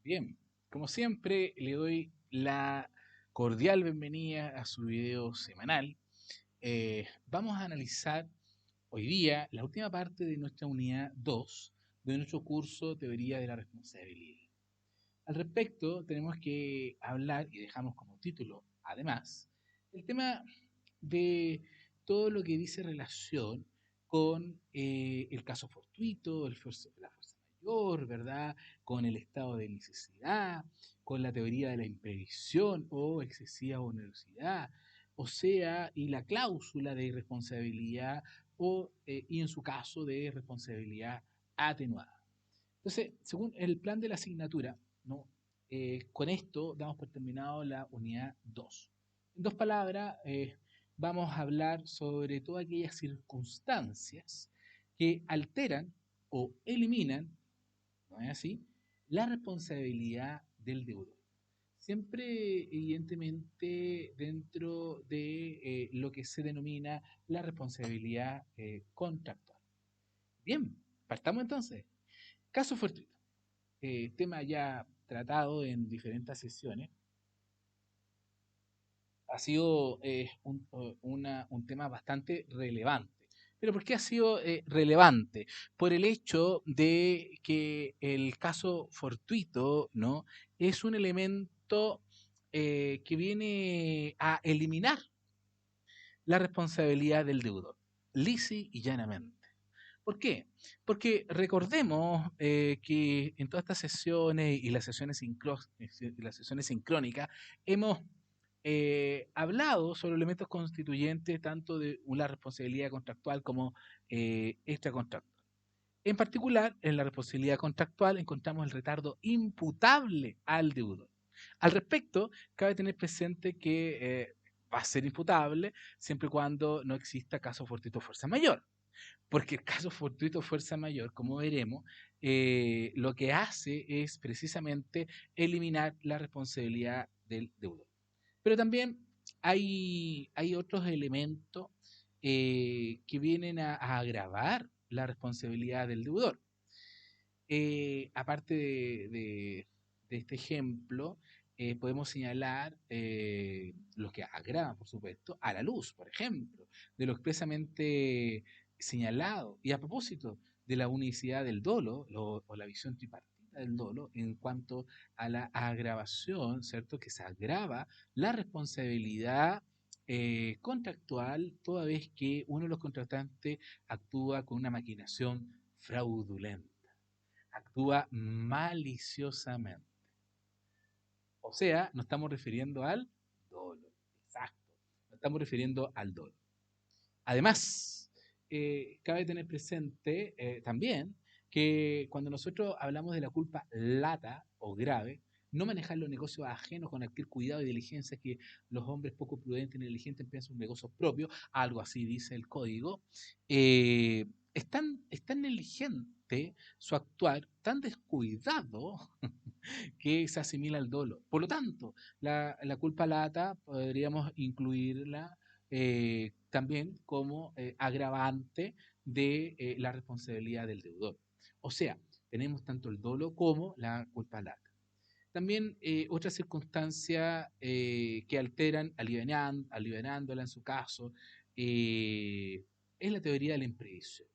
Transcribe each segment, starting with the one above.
Bien, como siempre, le doy la cordial bienvenida a su video semanal. Vamos a analizar hoy día la última parte de nuestra unidad 2 de nuestro curso Teoría de la Responsabilidad. Al respecto, tenemos que hablar, y dejamos como título, además, el tema de todo lo que dice relación con el caso fortuito, la fuerza mayor, ¿verdad? Con el estado de necesidad, con la teoría de la imprevisión o excesiva onerosidad, o sea, y la cláusula de irresponsabilidad y en su caso de responsabilidad atenuada. Entonces, según el plan de la asignatura, ¿no? Con esto damos por terminado la unidad 2. En dos palabras, vamos a hablar sobre todas aquellas circunstancias que alteran o eliminan, ¿no es así?, la responsabilidad del deudor. Siempre, evidentemente, dentro de lo que se denomina la responsabilidad contractual. Bien, partamos entonces. Caso fortuito, tema ya tratado en diferentes sesiones, ha sido un tema bastante relevante. ¿Pero por qué ha sido relevante? Por el hecho de que el caso fortuito, ¿no?, es un elemento que viene a eliminar la responsabilidad del deudor, lisi y llanamente. ¿Por qué? Porque recordemos que en todas estas sesiones y las sesiones sincrónicas hemos hablado sobre elementos constituyentes tanto de una responsabilidad contractual como extracontractual. En particular, en la responsabilidad contractual encontramos el retardo imputable al deudor. Al respecto, cabe tener presente que va a ser imputable siempre y cuando no exista caso fortuito fuerza mayor. Porque el caso fortuito fuerza mayor, como veremos, lo que hace es precisamente eliminar la responsabilidad del deudor. Pero también hay otros elementos que vienen a agravar la responsabilidad del deudor. Aparte de este ejemplo, podemos señalar los que agravan, por supuesto, a la luz, por ejemplo, de lo expresamente señalado. Y a propósito de la unicidad del dolo o la visión tripartita del dolo en cuanto a la agravación, ¿cierto? Que se agrava la responsabilidad contractual toda vez que uno de los contratantes actúa con una maquinación fraudulenta, actúa maliciosamente. O sea, nos estamos refiriendo al dolo. Exacto. Nos estamos refiriendo al dolo. Además, cabe tener presente también que cuando nosotros hablamos de la culpa lata o grave, no manejar los negocios ajenos con aquel cuidado y diligencia que los hombres poco prudentes y negligentes piensan un negocio propio, algo así dice el código, es tan negligente su actuar, tan descuidado, que se asimila al dolo. Por lo tanto, la culpa lata podríamos incluirla también como agravante de la responsabilidad del deudor. O sea, tenemos tanto el dolo como la culpa lata. También otras circunstancias que alteran, alivianándola en su caso, es la teoría de la imprevisión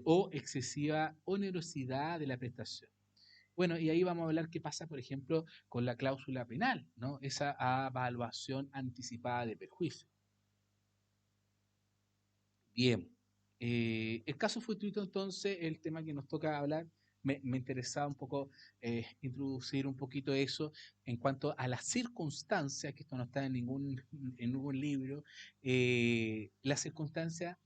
o excesiva onerosidad de la prestación. Bueno, y ahí vamos a hablar qué pasa, por ejemplo, con la cláusula penal, ¿no? Esa evaluación anticipada de perjuicio. Bien, el caso fortuito entonces, el tema que nos toca hablar, me interesaba un poco introducir un poquito eso en cuanto a las circunstancias, que esto no está en ningún libro, las circunstancias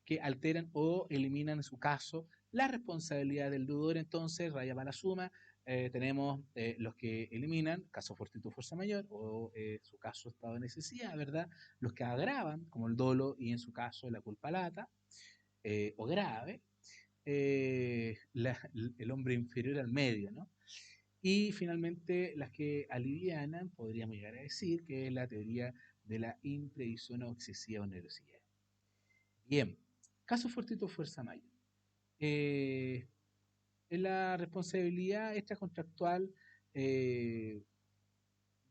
que alteran o eliminan en su caso la responsabilidad del deudor. Entonces, raya para la suma, tenemos los que eliminan, caso fortuito fuerza mayor, o su caso estado de necesidad, ¿verdad? Los que agravan, como el dolo y en su caso la culpa lata o grave, el hombre inferior al medio, ¿no? Y finalmente las que alivianan, podríamos llegar a decir que es la teoría de la imprevisión o excesiva onerosidad. Bien, caso fortuito fuerza mayor. Eh, la responsabilidad extracontractual, eh,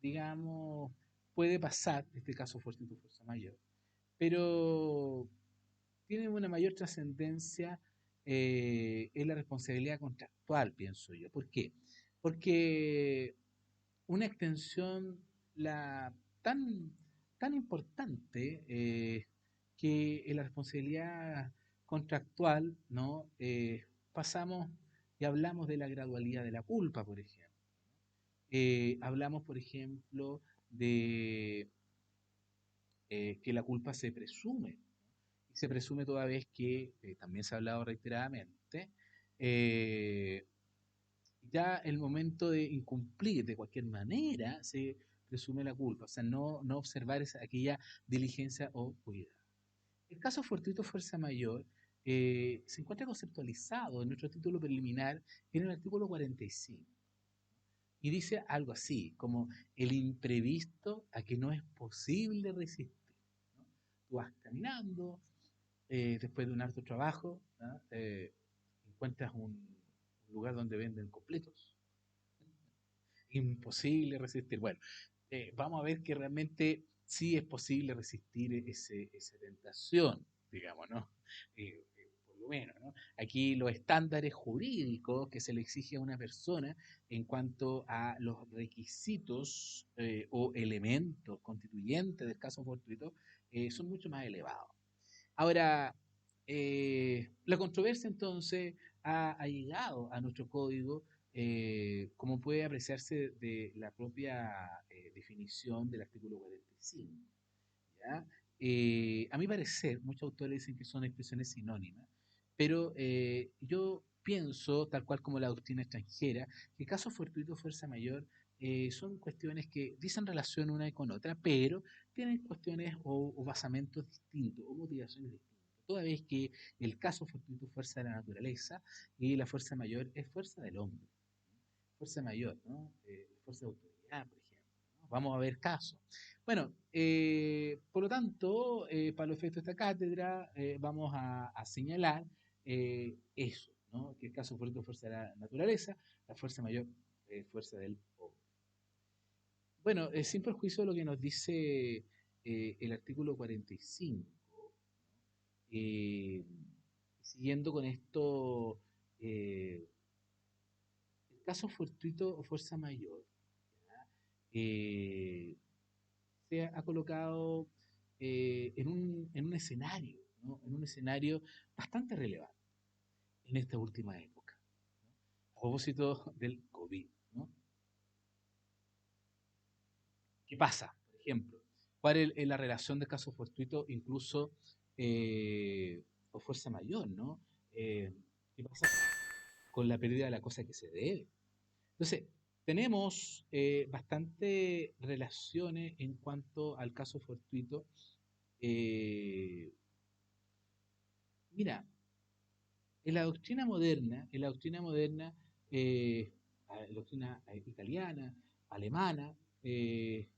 digamos, puede pasar, en este caso fortuito fuerza mayor, pero tiene una mayor trascendencia en la responsabilidad contractual, pienso yo. ¿Por qué? Porque una extensión tan, tan importante que en la responsabilidad contractual, ¿no? Pasamos y hablamos de la gradualidad de la culpa, por ejemplo. Hablamos, por ejemplo, de que la culpa se presume. Y se presume toda vez que, también se ha hablado reiteradamente, eh, ya el momento de incumplir de cualquier manera se presume la culpa, o sea, no observar aquella diligencia o cuidado. El caso fortuito fuerza mayor se encuentra conceptualizado en nuestro título preliminar en el artículo 45 y dice algo así, como el imprevisto a que no es posible resistir, ¿no? Tú vas caminando, después de un harto trabajo, ¿no? Encuentras un lugar donde venden completos, imposible resistir. Bueno, vamos a ver que realmente sí es posible resistir esa tentación, digamos, ¿no? Por lo menos, ¿no? Aquí los estándares jurídicos que se le exige a una persona en cuanto a los requisitos o elementos constituyentes del caso fortuito son mucho más elevados. Ahora, la controversia entonces ha llegado a nuestro código, como puede apreciarse de la propia definición del artículo 45. ¿Ya? A mi parecer, muchos autores dicen que son expresiones sinónimas, pero yo pienso, tal cual como la doctrina extranjera, que caso fortuito, fuerza mayor, son cuestiones que dicen relación una con otra, pero tienen cuestiones o basamentos distintos o motivaciones distintas. Toda vez que el caso fortuito es fuerza de la naturaleza y la fuerza mayor es fuerza del hombre, fuerza mayor, ¿no? Fuerza de autoridad, por ejemplo, ¿no? Vamos a ver casos. Bueno, por lo tanto, para los efectos de esta cátedra, vamos a señalar eso, ¿no? Que el caso fortuito es fuerza de la naturaleza, la fuerza mayor es fuerza del hombre. Bueno, sin perjuicio de lo que nos dice el artículo 45, eh, siguiendo con esto, eh, el caso fortuito o fuerza mayor, ¿ya? Se ha colocado en un escenario, ¿no? En un escenario bastante relevante en esta última época, ¿no? A propósito del COVID, ¿no? ¿Qué pasa? Por ejemplo, ¿cuál es la relación de caso fortuito incluso o fuerza mayor, ¿no? ¿Qué pasa con la pérdida de la cosa que se debe? Entonces, tenemos bastante relaciones en cuanto al caso fortuito. Eh, Mira, en la doctrina italiana, alemana, en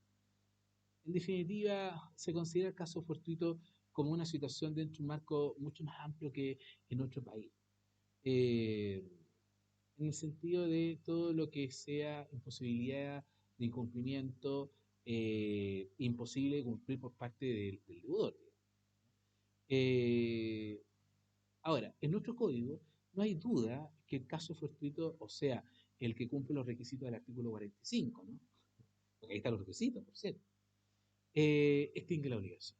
definitiva, se considera el caso fortuito como una situación dentro de un marco mucho más amplio que en nuestro país. Eh, en el sentido de todo lo que sea imposibilidad de incumplimiento, imposible de cumplir por parte del deudor. Eh, Ahora, en nuestro código no hay duda que el caso fortuito, o sea, el que cumple los requisitos del artículo 45, ¿no? Porque ahí están los requisitos, por cierto, extingue la obligación.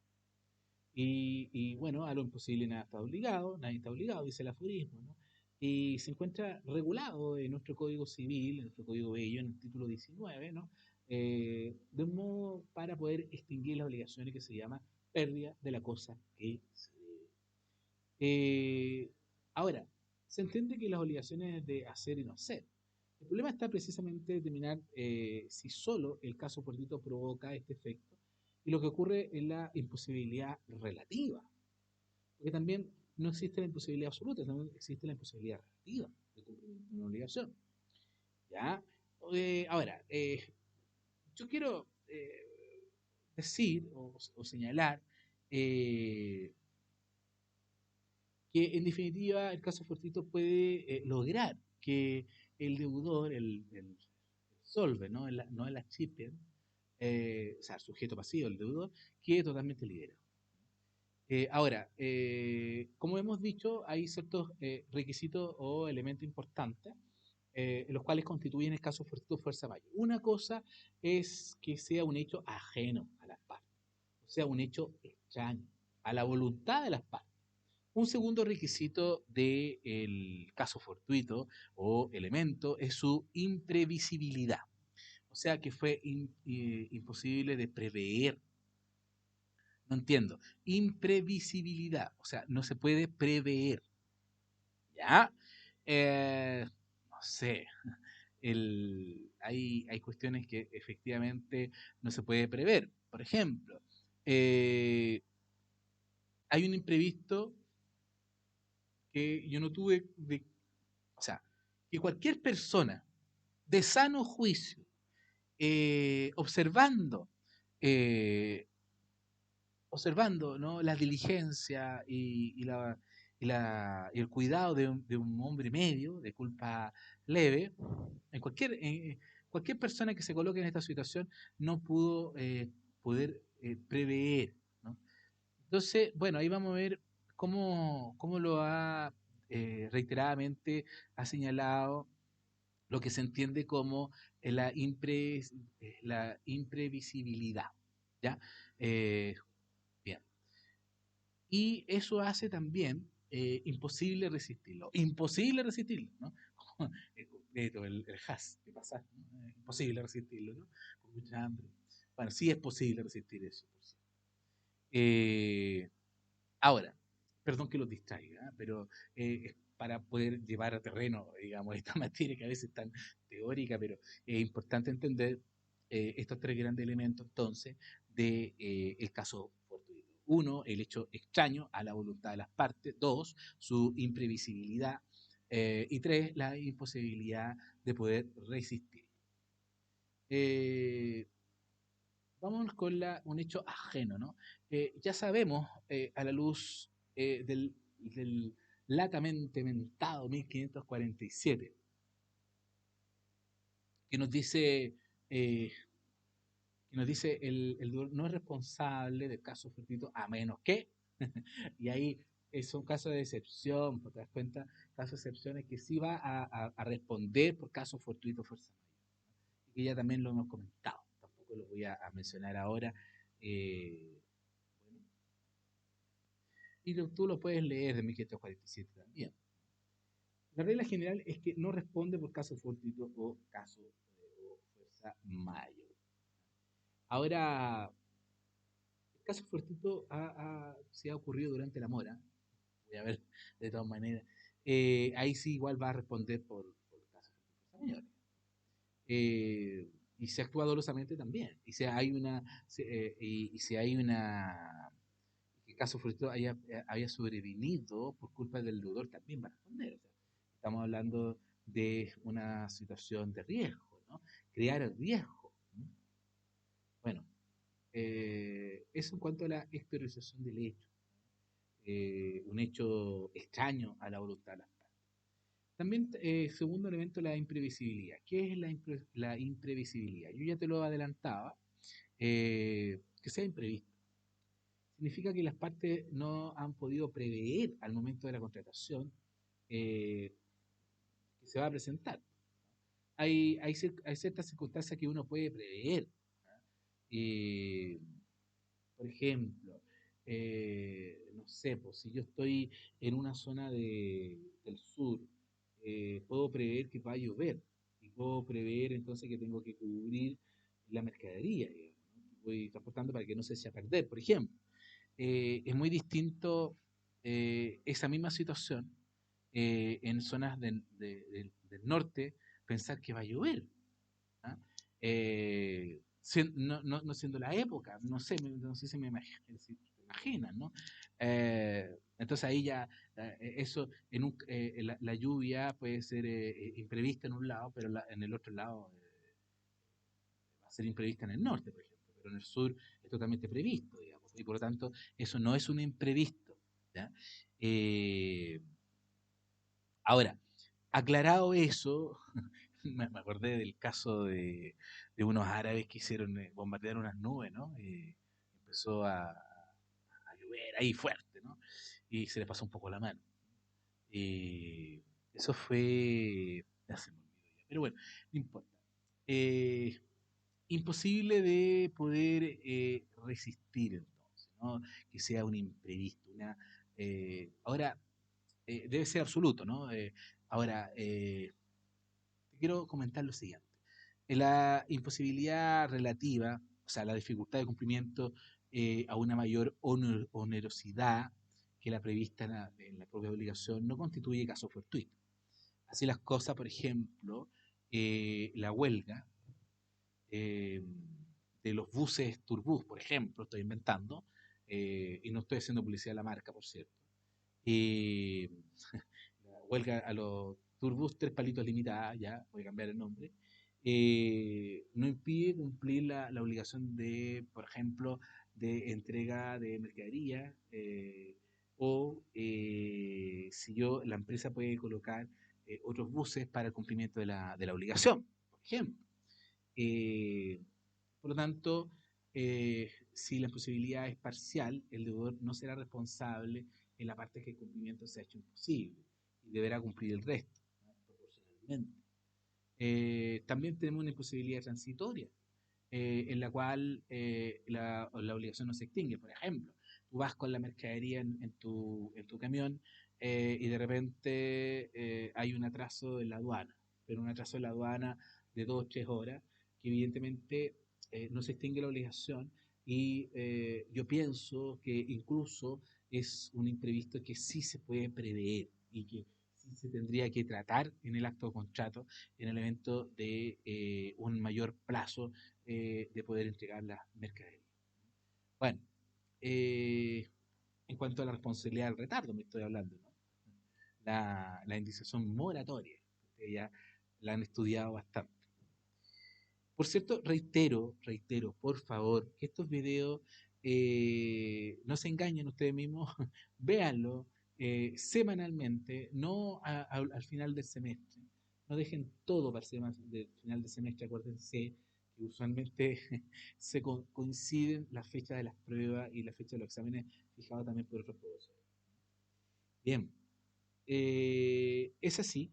Bueno, a lo imposible nada está obligado, nadie está obligado, dice el aforismo, ¿no? Y se encuentra regulado en nuestro Código Civil, en nuestro Código Bello, en el título 19, ¿no? De un modo para poder extinguir las obligaciones que se llama pérdida de la cosa que se debe. Ahora, se entiende que las obligaciones de hacer y no hacer. El problema está precisamente en determinar si solo el caso fortuito provoca este efecto y lo que ocurre es la imposibilidad relativa. Porque también no existe la imposibilidad absoluta, también existe la imposibilidad relativa de cumplir una obligación. ¿Ya? Ahora, yo quiero decir o señalar que en definitiva el caso fortuito puede lograr que el deudor, el solve, no el achiever, o sea, el sujeto pasivo, el deudor, quede totalmente liberado. Ahora, como hemos dicho, hay ciertos requisitos o elementos importantes los cuales constituyen el caso fortuito fuerza mayor. Una cosa es que sea un hecho ajeno a las partes, o sea, un hecho extraño a la voluntad de las partes. Un segundo requisito del caso fortuito o elemento es su imprevisibilidad, o sea, que fue imposible de prever. No entiendo. Imprevisibilidad, o sea, no se puede prever. ¿Ya? No sé. Hay cuestiones que efectivamente no se puede prever. Por ejemplo, eh, hay un imprevisto que yo no tuve, o sea, que cualquier persona de sano juicio, observando, eh, observando, ¿no?, la diligencia y el cuidado de un hombre medio, de culpa leve, cualquier persona que se coloque en esta situación no pudo poder prever, ¿no? Entonces, bueno, ahí vamos a ver cómo lo ha reiteradamente ha señalado lo que se entiende como la imprevisibilidad, ¿ya? Eh, Bien. Y eso hace también imposible resistirlo. Imposible resistirlo, ¿no? El has, ¿qué pasa? ¿No? Imposible resistirlo, ¿no? Con mucha hambre. Bueno, sí es posible resistir eso. Por cierto. Ahora, perdón que los distraiga, ¿eh? Pero es para poder llevar a terreno, digamos, esta materia que a veces es tan teórica, pero es importante entender estos tres grandes elementos, entonces, de el caso fortuito. Uno, el hecho extraño a la voluntad de las partes. Dos, su imprevisibilidad. Y tres, la imposibilidad de poder resistir. Eh, Vámonos con un hecho ajeno, ¿no? Ya sabemos, a la luz del latamente mentado 1547, que nos dice, el no es responsable del caso fortuito a menos que, y ahí son casos de excepción, porque te das cuenta, casos de excepción es que sí va a responder por caso fortuito fuerza mayor, que ya también lo hemos comentado, tampoco lo voy a mencionar ahora. Bueno, y tú lo puedes leer de 1547 también. La regla general es que no responde por caso fortuito o caso o fuerza mayor. Ahora, el caso fortuito se ha ocurrido durante la mora, voy a ver de todas maneras, ahí sí igual va a responder por caso fortuito fuerza mayor. Y se actúa dolosamente también. Y si hay una, y si hay una, que el caso fortuito haya sobrevenido por culpa del deudor, también va a responder. O sea, estamos hablando de una situación de riesgo, ¿no? Crear el riesgo, ¿no? Bueno, eso en cuanto a la exteriorización del hecho. Un hecho extraño a la voluntad de las partes. También, segundo elemento, la imprevisibilidad. ¿Qué es la imprevisibilidad? Yo ya te lo adelantaba, que sea imprevisto. Significa que las partes no han podido prever al momento de la contratación eh, que se va a presentar. Hay ciertas circunstancias que uno puede prever. ¿Ah? Eh, por ejemplo, no sé, pues si yo estoy en una zona del sur, puedo prever que va a llover y puedo prever entonces que tengo que cubrir la mercadería, digamos, ¿no? Que voy transportando para que no se eche a perder, por ejemplo. Es muy distinto esa misma situación en zonas del norte, pensar que va a llover. ¿Ah? No siendo la época, no sé si si te imaginas, ¿no? Entonces ahí ya, eso, la lluvia puede ser imprevista en un lado, pero en el otro lado va a ser imprevista en el norte, por ejemplo, pero en el sur es totalmente previsto, digamos, y por lo tanto eso no es un imprevisto, ¿ya? Eh, Ahora, Aclarado eso, me acordé del caso de unos árabes que hicieron bombardear unas nubes, ¿no? Empezó a llover ahí fuerte, ¿no? Y se le pasó un poco la mano. Eh, Eso fue... ya se me olvidó ya, pero bueno, no importa. Eh, Imposible de poder resistir entonces, ¿no? Que sea un imprevisto. Ahora, debe ser absoluto, ¿no? Ahora, te quiero comentar lo siguiente. La imposibilidad relativa, o sea, la dificultad de cumplimiento a una mayor onerosidad que la prevista en la propia obligación, no constituye caso fortuito. Así las cosas, por ejemplo, la huelga eh, de los buses Turbus, por ejemplo, estoy inventando, y no estoy haciendo publicidad a la marca, por cierto. Eh, la huelga a los Turbus Tres Palitos Limitada, ya voy a cambiar el nombre, no impide cumplir la obligación de, por ejemplo, de entrega de mercadería, si yo, la empresa puede colocar otros buses para el cumplimiento de la obligación, por ejemplo. Eh, por lo tanto, si la imposibilidad es parcial, el deudor no será responsable en la parte que el cumplimiento se ha hecho imposible y deberá cumplir el resto, ¿no? Proporcionalmente. También tenemos una imposibilidad transitoria, en la cual la obligación no se extingue. Por ejemplo, tú vas con la mercadería en tu camión y de repente hay un atraso en la aduana, pero un atraso en la aduana de 2 o 3 horas, que evidentemente no se extingue la obligación y yo pienso que incluso es un imprevisto que sí se puede prever y que sí se tendría que tratar en el acto de contrato en el evento de un mayor plazo de poder entregar las mercaderías. Bueno, eh, en cuanto a la responsabilidad del retardo, me estoy hablando, ¿no? La indiciación moratoria, ustedes ya la han estudiado bastante. Por cierto, reitero, por favor, que estos videos no se engañen ustedes mismos, véanlo semanalmente, no al final del semestre. No dejen todo para el final del semestre, acuérdense que usualmente coinciden la fecha de las pruebas y la fecha de los exámenes fijados también por otros profesores. Bien, es así,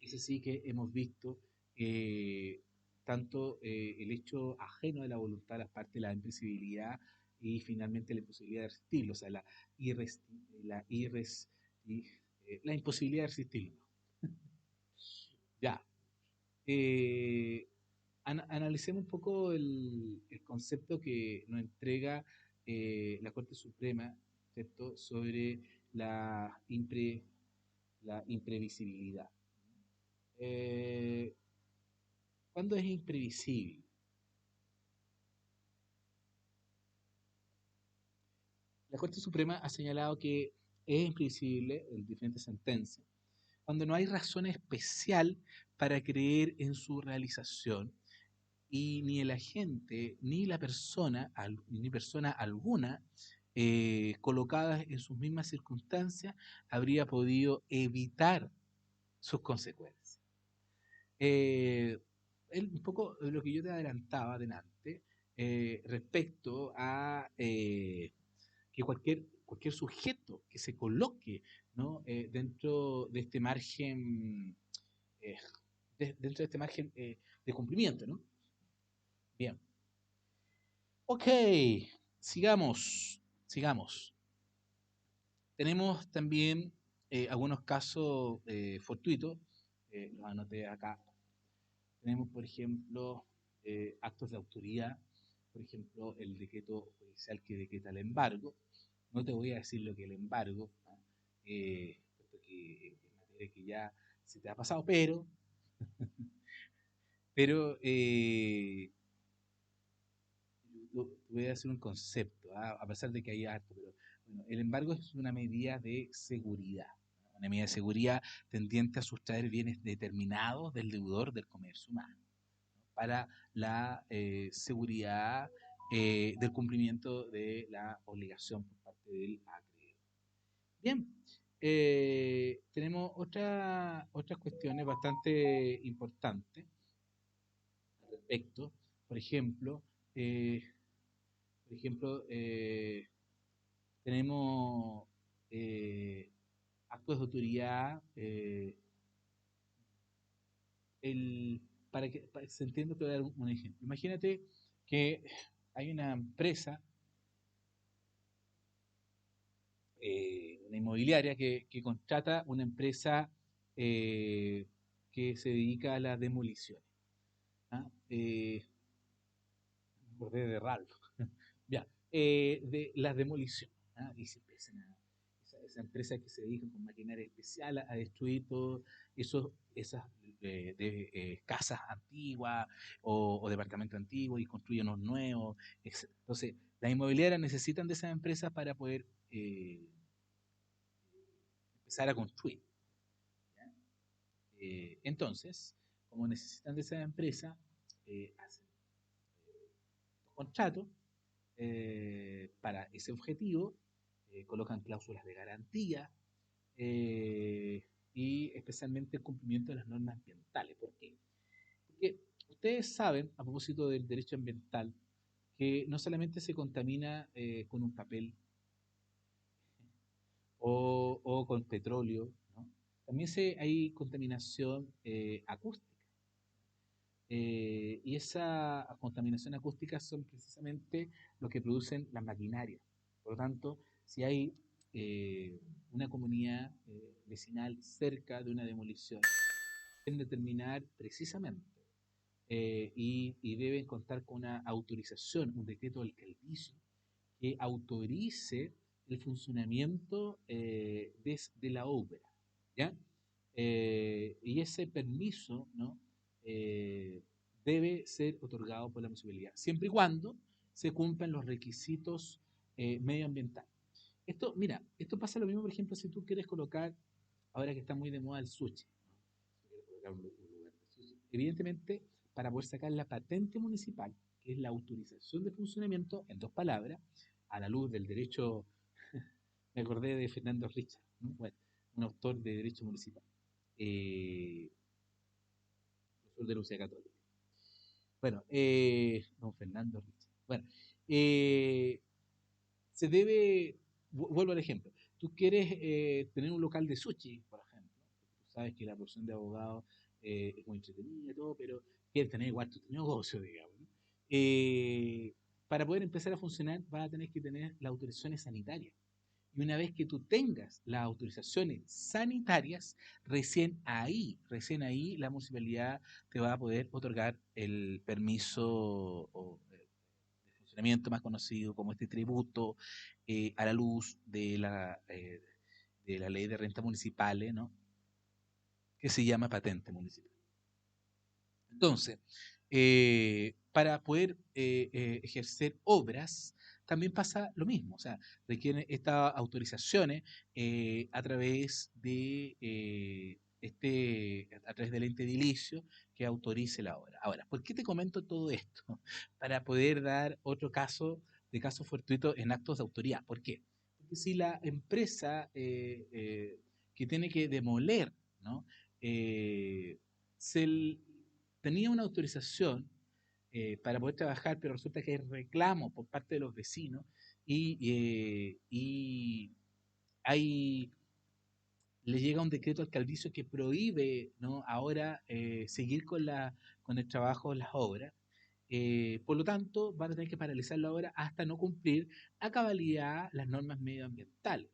es así que hemos visto eh, tanto el hecho ajeno de la voluntad, la parte de la imprevisibilidad y finalmente la imposibilidad de resistirlo, o sea, la, irres, y, la imposibilidad de resistirlo. Ya, eh, analicemos un poco el concepto que nos entrega la Corte Suprema, ¿cierto?, sobre la, la imprevisibilidad. Eh, ¿Cuándo es imprevisible? La Corte Suprema ha señalado que es imprevisible en diferentes sentencias cuando no hay razón especial para creer en su realización y ni el agente ni la persona, ni persona alguna colocada en sus mismas circunstancias habría podido evitar sus consecuencias. Eh, un poco lo que yo te adelantaba adelante respecto a que cualquier sujeto que se coloque, ¿no?, dentro de este margen, eh, dentro de este margen de cumplimiento, ¿no? Bien. Ok, sigamos. Tenemos también algunos casos fortuitos, los anoté acá. Tenemos, por ejemplo, actos de autoridad, por ejemplo, el decreto judicial que decreta el embargo. No te voy a decir lo que es el embargo, ¿no? Puesto que es materia que ya se te ha pasado, pero voy a hacer un concepto, ¿ah? A pesar de que hay harto, pero bueno, el embargo es una medida de seguridad, ¿no? Una medida de seguridad tendiente a sustraer bienes determinados del deudor del comercio humano, ¿no?, para la seguridad del cumplimiento de la obligación por parte del acreedor. Bien, tenemos otras cuestiones bastante importantes al respecto. Por ejemplo, eh, por ejemplo tenemos actos de autoridad. Para que se entienda, te voy a dar un ejemplo. Imagínate que hay una empresa, una inmobiliaria, que contrata una empresa que se dedica a la demolición. ¿Ah? Me acordé de Ralph. Ya, de las demoliciones. ¿Ah? Y se empiezan esa empresa que se dedica con maquinaria especial a destruir todo esas casas antiguas o departamentos antiguos y construyen unos nuevos, etc. Entonces, las inmobiliarias necesitan de esas empresas para poder empezar a construir. ¿Ya? Entonces, como necesitan de esa empresa, hacen contratos para ese objetivo, colocan cláusulas de garantía eh, y especialmente el cumplimiento de las normas ambientales. ¿Por qué? Porque ustedes saben, a propósito del derecho ambiental, que no solamente se contamina con un papel o con petróleo, ¿no? También hay contaminación acústica. Y esa contaminación acústica son precisamente lo que producen las maquinarias. Por lo tanto, si hay una comunidad vecinal cerca de una demolición, deben determinar precisamente y deben contar con una autorización, un decreto alcaldicio que autorice el funcionamiento de la obra, ¿ya? Y ese permiso, ¿no? Eh, debe ser otorgado por la municipalidad, siempre y cuando se cumplan los requisitos medioambientales. Esto, mira, esto pasa lo mismo, por ejemplo, si tú quieres colocar, ahora que está muy de moda el sushi, ¿no? Si quieres colocar un lugar de sushi. Evidentemente, para poder sacar la patente municipal, que es la autorización de funcionamiento, en dos palabras, a la luz del derecho, me acordé de Fernando Richard, ¿no? Bueno, un autor de derecho municipal, eh, profesor de la Universidad Católica. Bueno, don Fernando Richard. Bueno, eh, se debe, vuelvo al ejemplo, tú quieres tener un local de sushi, por ejemplo, tú sabes que la profesión de abogado es muy entretenida y todo, pero quieres tener igual tu negocio, digamos, ¿no? Para poder empezar a funcionar vas a tener que tener las autorizaciones sanitarias. Y una vez que tú tengas las autorizaciones sanitarias, recién ahí la municipalidad te va a poder otorgar el permiso de funcionamiento más conocido como este tributo a la luz de la ley de rentas municipales, ¿no? Que se llama patente municipal. Entonces, para poder ejercer obras, también pasa lo mismo, o sea, requieren estas autorizaciones a través de a través del ente edilicio que autorice la obra. Ahora, ¿por qué te comento todo esto? Para poder dar otro caso de caso fortuito en actos de autoría. ¿Por qué? Porque si la empresa que tiene que demoler, ¿no? Se tenía una autorización para poder trabajar, pero resulta que hay reclamo por parte de los vecinos y hay, le llega un decreto alcaldicio que prohíbe, ¿no? Ahora seguir con el trabajo en las obras. Por lo tanto, van a tener que paralizar la obra hasta no cumplir a cabalidad las normas medioambientales,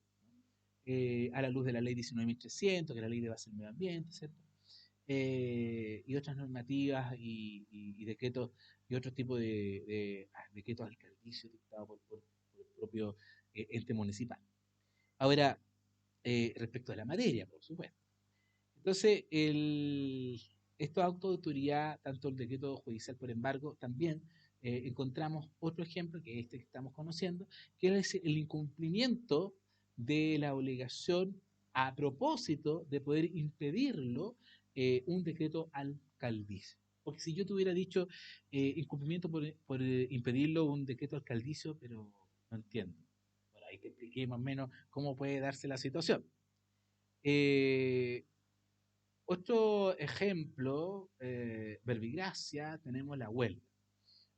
a la luz de la ley 19.300, que es la ley de base del medio ambiente, ¿cierto? Y otras normativas y decretos y otro tipo de decretos alcaldicios dictados por el propio ente municipal. Ahora, respecto a la materia, por supuesto. Entonces, estos actos de autoridad, tanto el decreto judicial por embargo, también encontramos otro ejemplo, que es este que estamos conociendo, que es el incumplimiento de la obligación a propósito de poder impedirlo un decreto alcaldicio. Porque si yo te hubiera dicho incumplimiento por impedirlo un decreto alcaldicio, pero no entiendo. Bueno, ahí te expliqué más o menos cómo puede darse la situación. Eh, Otro ejemplo, verbigracia, tenemos la huelga.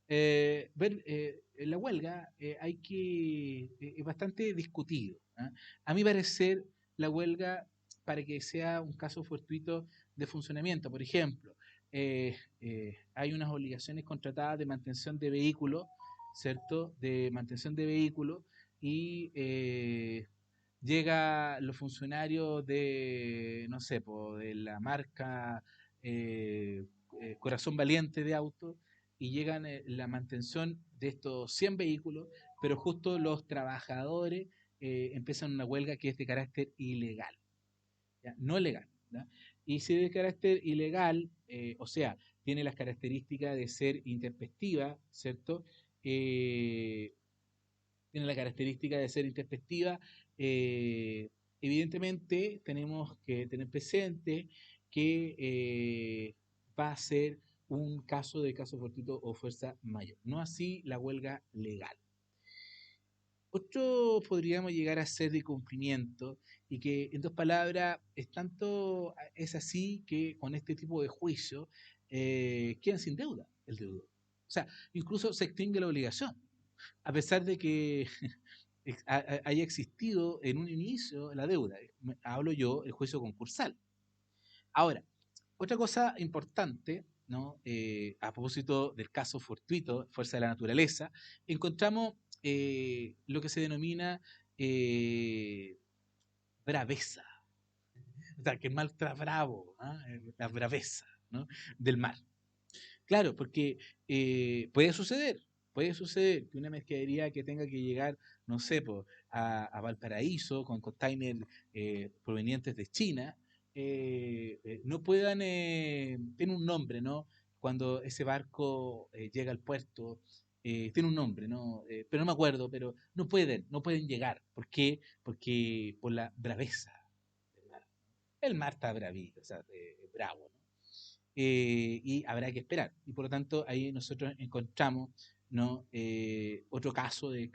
La huelga es bastante discutido. ¿Ah? A mi parecer, la huelga, para que sea un caso fortuito de funcionamiento, por ejemplo, hay unas obligaciones contratadas de mantención de vehículos, ¿cierto? De mantención de vehículos y llega los funcionarios de, no sé, po, de la marca eh, Corazón Valiente de auto y llegan la mantención de estos 100 vehículos, pero justo los trabajadores empiezan una huelga que es de carácter ilegal, ¿ya? No legal. ¿Ya? Y si es de carácter ilegal, o sea, tiene las características de ser intempestiva, ¿cierto? Eh, Tiene la característica de ser intempestiva, eh, evidentemente tenemos que tener presente que va a ser un caso fortuito o fuerza mayor, no así la huelga legal. Otro podríamos llegar a ser de cumplimiento y que, en dos palabras, es así que con este tipo de juicio quedan sin deuda el deudor. O sea, incluso se extingue la obligación, a pesar de que haya existido en un inicio la deuda. Hablo yo el juicio concursal. Ahora, otra cosa importante, ¿no? A propósito del caso fortuito, fuerza de la naturaleza, encontramos lo que se denomina eh, braveza. O sea, que el mar está bravo, ¿ah? La braveza, ¿no? Del mar. Claro, porque puede suceder que una mercadería que tenga que llegar, no sé, a Valparaíso con containers provenientes de China, no puedan, tiene un nombre, ¿no? Cuando ese barco llega al puerto, tiene un nombre, ¿no? Pero no me acuerdo, pero no pueden llegar. ¿Por qué? Porque por la braveza del mar. El mar está bravío, o sea, bravo, ¿no? Y habrá que esperar. Y por lo tanto, ahí nosotros encontramos, ¿no? Otro caso de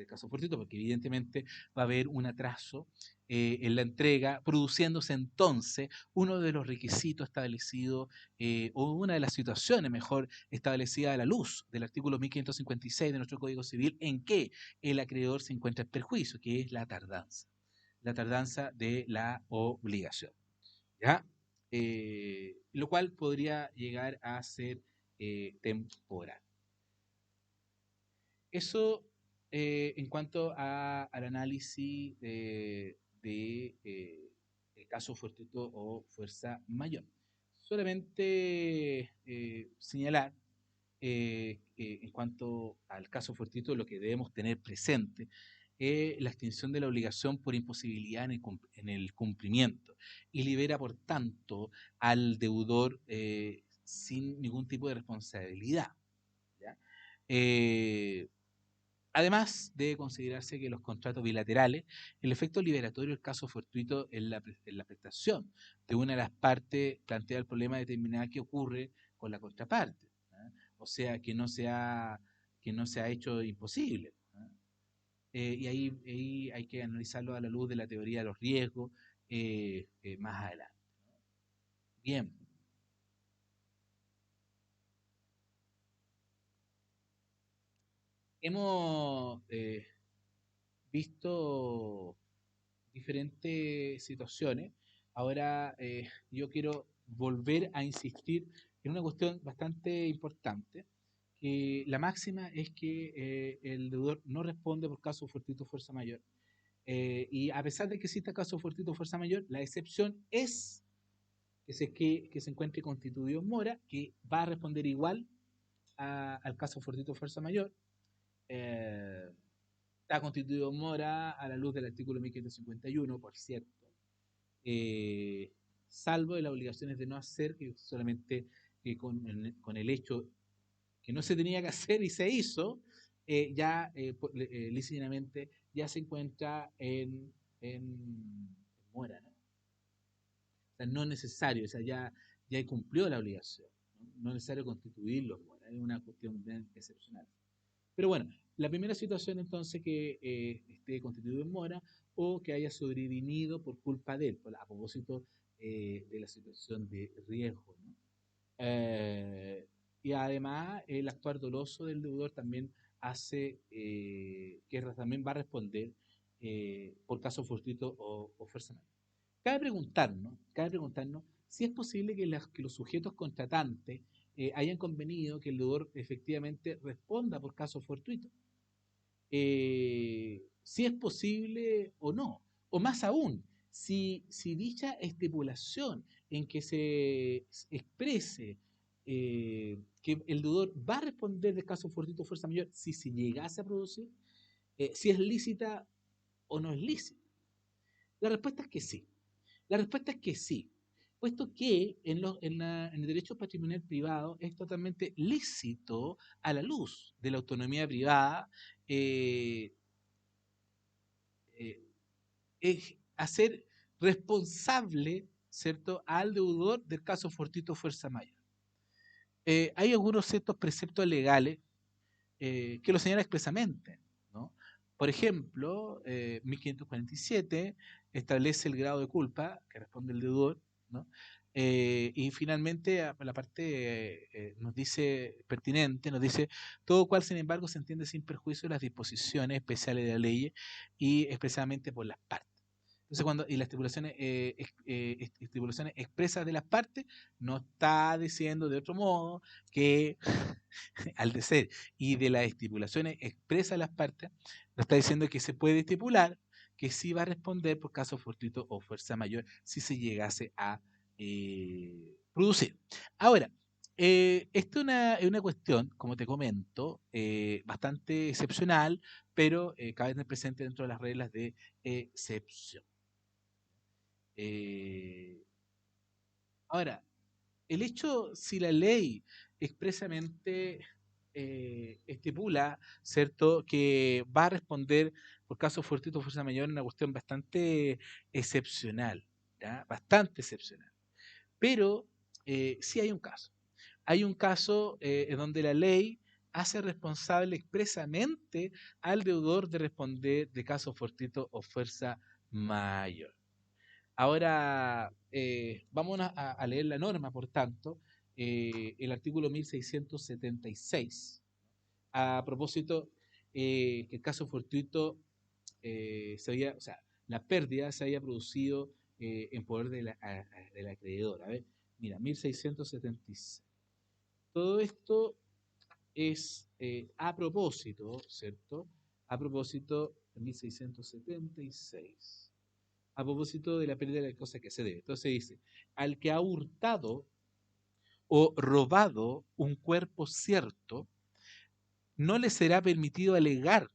caso fortuito, porque evidentemente va a haber un atraso en la entrega, produciéndose entonces uno de los requisitos establecidos, o una de las situaciones mejor establecidas a la luz del artículo 1556 de nuestro Código Civil, en que el acreedor se encuentra en perjuicio, que es la tardanza de la obligación. ¿Ya? Lo cual podría llegar a ser temporal. Eso en cuanto al análisis el caso fortuito o fuerza mayor. Solamente señalar en cuanto al caso fortuito, lo que debemos tener presente es la extinción de la obligación por imposibilidad en el cumplimiento y libera, por tanto, al deudor sin ningún tipo de responsabilidad. ¿Ya? Eh, Además, debe considerarse que los contratos bilaterales, el efecto liberatorio del caso fortuito en la prestación de una de las partes plantea el problema determinado que ocurre con la contraparte. ¿Ah? O sea, que no se ha hecho imposible. ¿Ah? Y ahí hay que analizarlo a la luz de la teoría de los riesgos más adelante. Bien, hemos visto diferentes situaciones. Ahora yo quiero volver a insistir en una cuestión bastante importante, que la máxima es que el deudor no responde por caso fortuito o fuerza mayor. Y a pesar de que exista caso fortuito o fuerza mayor, la excepción es que se encuentre constituido en mora, que va a responder igual al caso fortuito o fuerza mayor. Eh, Está constituido en mora a la luz del artículo 1551, por cierto, eh, salvo de las obligaciones de no hacer, que solamente que con el hecho que no se tenía que hacer y se hizo, ya lícitamente ya se encuentra en mora, ¿no? O sea, no es necesario, o sea, ya cumplió la obligación, no es necesario constituirlo en mora, es una cuestión bien excepcional. Pero bueno, la primera situación entonces que esté constituido en mora o que haya sobrevenido por culpa de él, a propósito de la situación de riesgo, ¿no? Y además, el actuar doloso del deudor también hace que también va a responder por caso fortuito o fuerza mayor. Cabe preguntarnos si es posible que, que los sujetos contratantes hayan convenido que el deudor efectivamente responda por caso fortuito. Si es posible o no. O más aún, si dicha estipulación en que se exprese que el deudor va a responder de caso fortuito o fuerza mayor si se llegase a producir, si es lícita o no es lícita. La respuesta es que sí. La respuesta es que sí, puesto que en el derecho patrimonial privado es totalmente lícito a la luz de la autonomía privada eh, eh, es hacer responsable, ¿cierto?, al deudor del caso fortuito fuerza mayor. Hay algunos ciertos preceptos legales que lo señalan expresamente, ¿no? Por ejemplo, 1547 establece el grado de culpa que responde el deudor, ¿no? Y finalmente la parte nos dice pertinente, nos dice todo cual sin embargo se entiende sin perjuicio de las disposiciones especiales de la ley y especialmente por las partes. Entonces, y las estipulaciones expresas de las partes, no está diciendo de otro modo que al decir y de las estipulaciones expresas de las partes, nos está diciendo que se puede estipular que sí va a responder por caso fortuito o fuerza mayor si se llegase a producir. Ahora, esta es una cuestión, como te comento, bastante excepcional, pero cabe tener presente dentro de las reglas de excepción. Eh, ahora, el hecho, si la ley expresamente estipula, ¿cierto?, que va a responder por caso fortuito o fuerza mayor, una cuestión bastante excepcional, ¿ya? Bastante excepcional. Pero sí hay un caso. Hay un caso en donde la ley hace responsable expresamente al deudor de responder de caso fortuito o fuerza mayor. Ahora, vamos a leer la norma, por tanto, el artículo 1676. A propósito, que el caso fortuito o sea, la pérdida se haya producido en poder del acreedor. A ver, mira, 1676. Todo esto es a propósito, ¿cierto? A propósito, 1676 a propósito de la pérdida de la cosa que se debe. Entonces dice, al que ha hurtado o robado un cuerpo cierto, no le será permitido alegar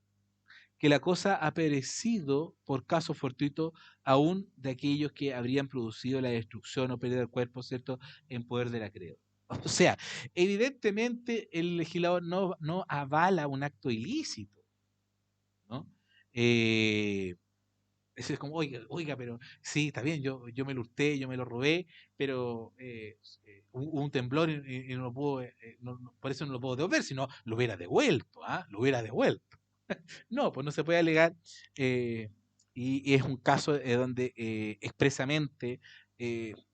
que la cosa ha perecido por caso fortuito aún de aquellos que habrían producido la destrucción o pérdida del cuerpo, ¿cierto?, en poder del acreedor. O sea, evidentemente el legislador no avala un acto ilícito, ¿no? Es como, oiga, pero sí, está bien, yo me lo hurté, yo me lo robé, pero hubo un temblor y no lo puedo, por eso no lo puedo devolver, sino lo hubiera devuelto, ¿ah? Lo hubiera devuelto. No, pues no se puede alegar, eh, y es un caso donde expresamente,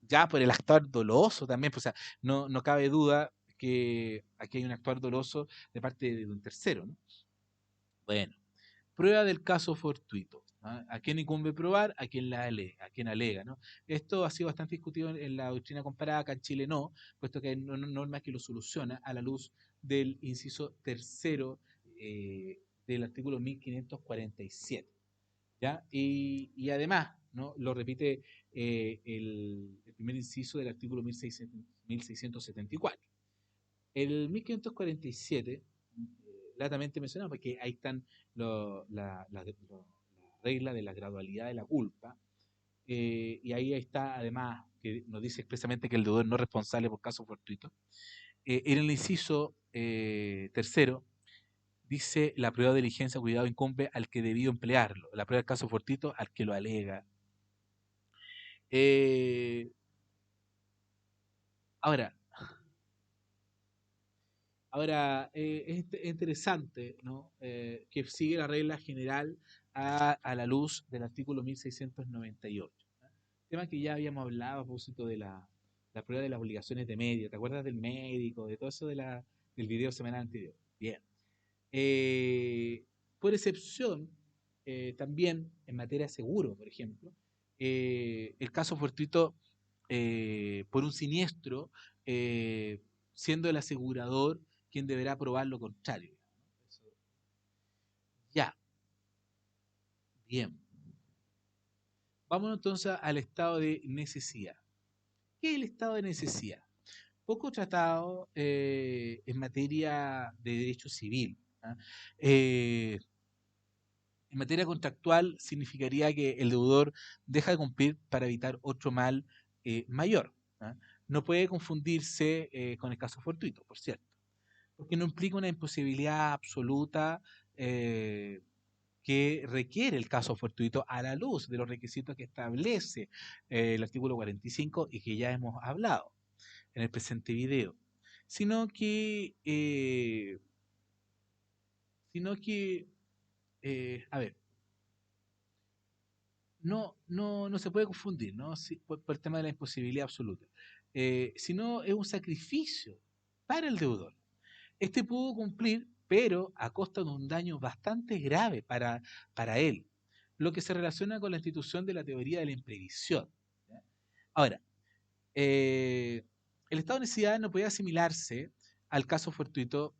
ya por el actuar doloso también, pues, o sea, no cabe duda que aquí hay un actuar doloso de parte de un tercero, ¿no? Bueno. Prueba del caso fortuito. ¿Ah? ¿A quién incumbe probar? A quien alega, ¿no? Esto ha sido bastante discutido en la doctrina comparada, acá en Chile no, puesto que hay normas que lo soluciona a la luz del inciso tercero del artículo 1547. ¿Ya? Y además, ¿no?, lo repite el primer inciso del artículo 1674. El 1547, latamente mencionado, porque ahí están las reglas de la gradualidad de la culpa, y ahí está además que nos dice expresamente que el deudor no es responsable por caso fortuito. En el inciso tercero dice la prueba de diligencia, cuidado, incumbe al que debió emplearlo. La prueba del caso fortuito al que lo alega. Eh, ahora, Ahora, es interesante, ¿no? Que sigue la regla general a la luz del artículo 1698. ¿No? Tema que ya habíamos hablado a propósito de la prueba de las obligaciones de medio. ¿Te acuerdas del médico, de todo eso del video semanal anterior? Bien. Eh, por excepción, también en materia de seguro, por ejemplo, el caso fortuito por un siniestro, siendo el asegurador quien deberá probar lo contrario. Eso. Ya, bien. Vámonos entonces al estado de necesidad. ¿Qué es el estado de necesidad? Poco tratado en materia de derecho civil. ¿Ah? Eh, En materia contractual significaría que el deudor deja de cumplir para evitar otro mal mayor. ¿Ah? No puede confundirse con el caso fortuito, por cierto, porque no implica una imposibilidad absoluta que requiere el caso fortuito a la luz de los requisitos que establece el artículo 45 y que ya hemos hablado en el presente video, sino que, sino que a ver, no se puede confundir, ¿no? Por el tema de la imposibilidad absoluta. Sino es un sacrificio para el deudor. Este pudo cumplir, pero a costa de un daño bastante grave para él, lo que se relaciona con la institución de la teoría de la imprevisión. ¿Ya? Ahora, eh, el estado de necesidad no puede asimilarse al caso fortuito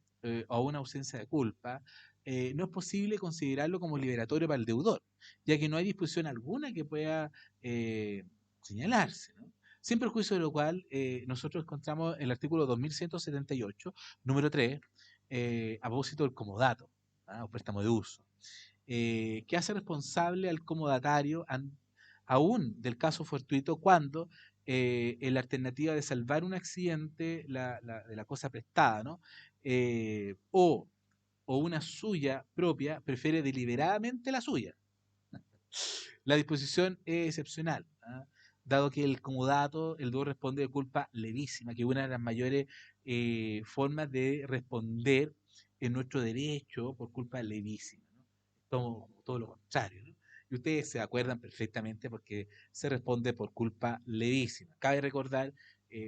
o a una ausencia de culpa. No es posible considerarlo como liberatorio para el deudor, ya que no hay disposición alguna que pueda eh, señalarse, ¿no? Sin perjuicio de lo cual, nosotros encontramos el artículo 2178, número 3, a propósito del comodato, ¿ah? O préstamo de uso, que hace responsable al comodatario aún del caso fortuito cuando en la alternativa de salvar un accidente de la cosa prestada, ¿no? O una suya propia, prefiere deliberadamente la suya. La disposición es excepcional, ¿ah? Dado que el comodato, el deudor responde de culpa levísima, que es una de las mayores formas de responder en nuestro derecho por culpa levísima, ¿no? Todo lo contrario, ¿no? Y ustedes se acuerdan perfectamente porque se responde por culpa levísima. Cabe recordar,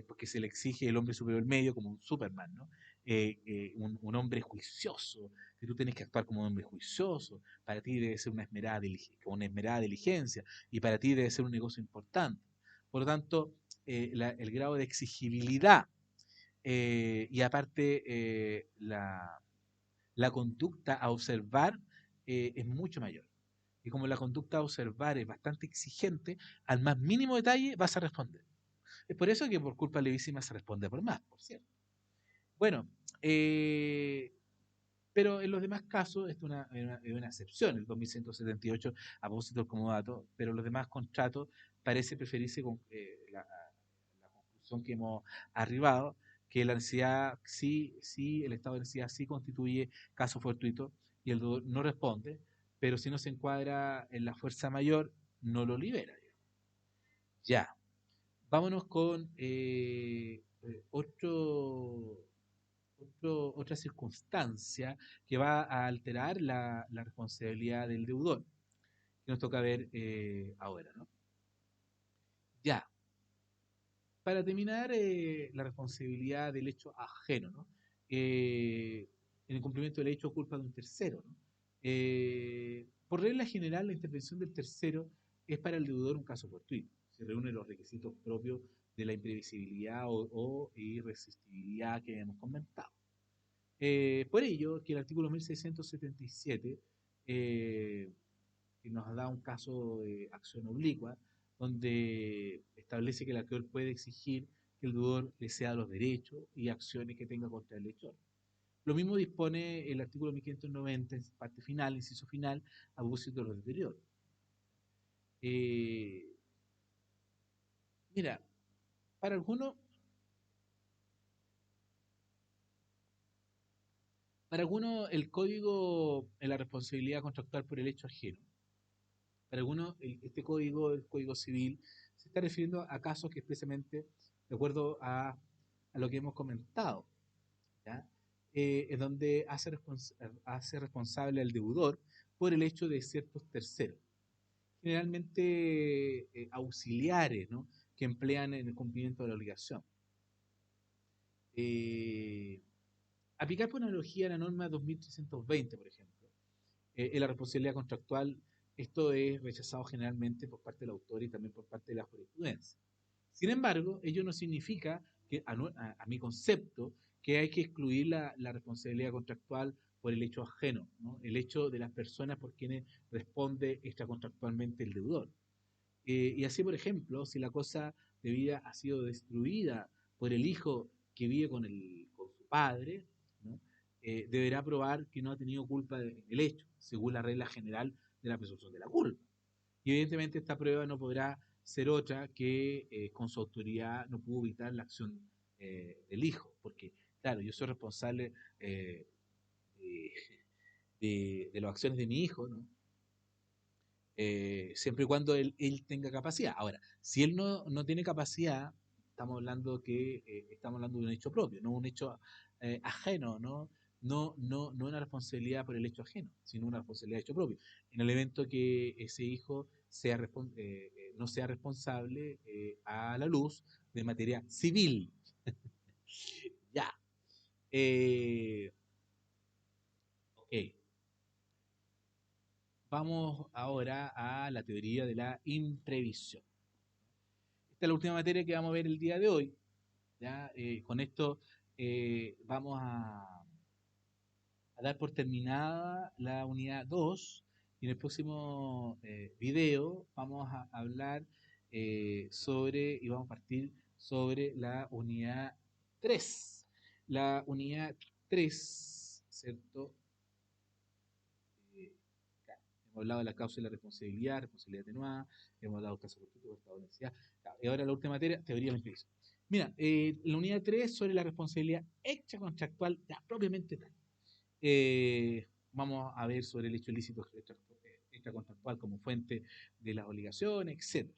porque se le exige el hombre superior medio como un Superman, ¿no? Un hombre juicioso, que tú tienes que actuar como un hombre juicioso, para ti debe ser una esmerada diligencia y para ti debe ser un negocio importante. Por lo tanto, el grado de exigibilidad y aparte la conducta a observar es mucho mayor. Y como la conducta a observar es bastante exigente, al más mínimo detalle vas a responder. Es por eso que por culpa levísima se responde por más, por cierto. Bueno, eh, pero en los demás casos, esto es una excepción, el 2178 a propósito del comodato, pero en los demás contratos parece preferirse con la conclusión que hemos arribado, que la necesidad sí, el estado de necesidad sí constituye caso fortuito y el deudor no responde, pero si no se encuadra en la fuerza mayor, no lo libera. Ya, vámonos con otra circunstancia que va a alterar la responsabilidad del deudor, que nos toca ver ahora, ¿no? Ya, para terminar, la responsabilidad del hecho ajeno, ¿no? En el cumplimiento del hecho o culpa de un tercero, ¿no? Por regla general, la intervención del tercero es para el deudor un caso fortuito. Se reúnen los requisitos propios de la imprevisibilidad o irresistibilidad que hemos comentado. Por ello, que el artículo 1677 eh, que nos da un caso de acción oblicua, donde establece que el acreedor puede exigir que el deudor le ceda los derechos y acciones que tenga contra el lector. Lo mismo dispone el artículo 1590, parte final, inciso final, a propósito de lo anterior. Eh, Mira, para algunos, el código en la responsabilidad contractual por el hecho ajeno. Para algunos, este código, el código civil, se está refiriendo a casos que expresamente, de acuerdo a lo que hemos comentado, ¿ya? en donde hace responsable al deudor por el hecho de ciertos terceros, generalmente auxiliares, ¿no? Que emplean en el cumplimiento de la obligación. Eh, Aplicar por analogía la norma 2320, por ejemplo, en la responsabilidad contractual, esto es rechazado generalmente por parte del autor y también por parte de la jurisprudencia. Sin embargo, ello no significa que, a mi concepto, que hay que excluir la responsabilidad contractual por el hecho ajeno, ¿no? El hecho de las personas por quienes responde extracontractualmente el deudor. Y así, por ejemplo, si la cosa de vida ha sido destruida por el hijo que vive con su padre, ¿no? Deberá probar que no ha tenido culpa del hecho, según la regla general de la presunción de la culpa. Y evidentemente esta prueba no podrá ser otra que con su autoridad no pudo evitar la acción del hijo, porque claro, yo soy responsable de, de las acciones de mi hijo, ¿no? Siempre y cuando él tenga capacidad. Ahora, si él no tiene capacidad, estamos hablando de un hecho propio, no un hecho ajeno, ¿no? No una responsabilidad por el hecho ajeno, sino una responsabilidad de hecho propio. En el evento que ese hijo no sea responsable a la luz de materia civil. Ya. Eh, ok. Vamos ahora a la teoría de la imprevisión. Esta es la última materia que vamos a ver el día de hoy. ¿Ya? Con esto vamos a dar por terminada la unidad 2 y en el próximo video vamos a hablar y vamos a partir sobre la unidad 3. La unidad 3, ¿cierto? Eh, Hemos hablado de la causa y la responsabilidad atenuada, hemos hablado del caso fortuito, estado de necesidad. Y ahora la última materia, teoría de la imprevisión. Mira, la unidad 3 sobre la responsabilidad extracontractual ya propiamente tal. Vamos a ver sobre el hecho ilícito extracontractual como fuente de las obligaciones, etc.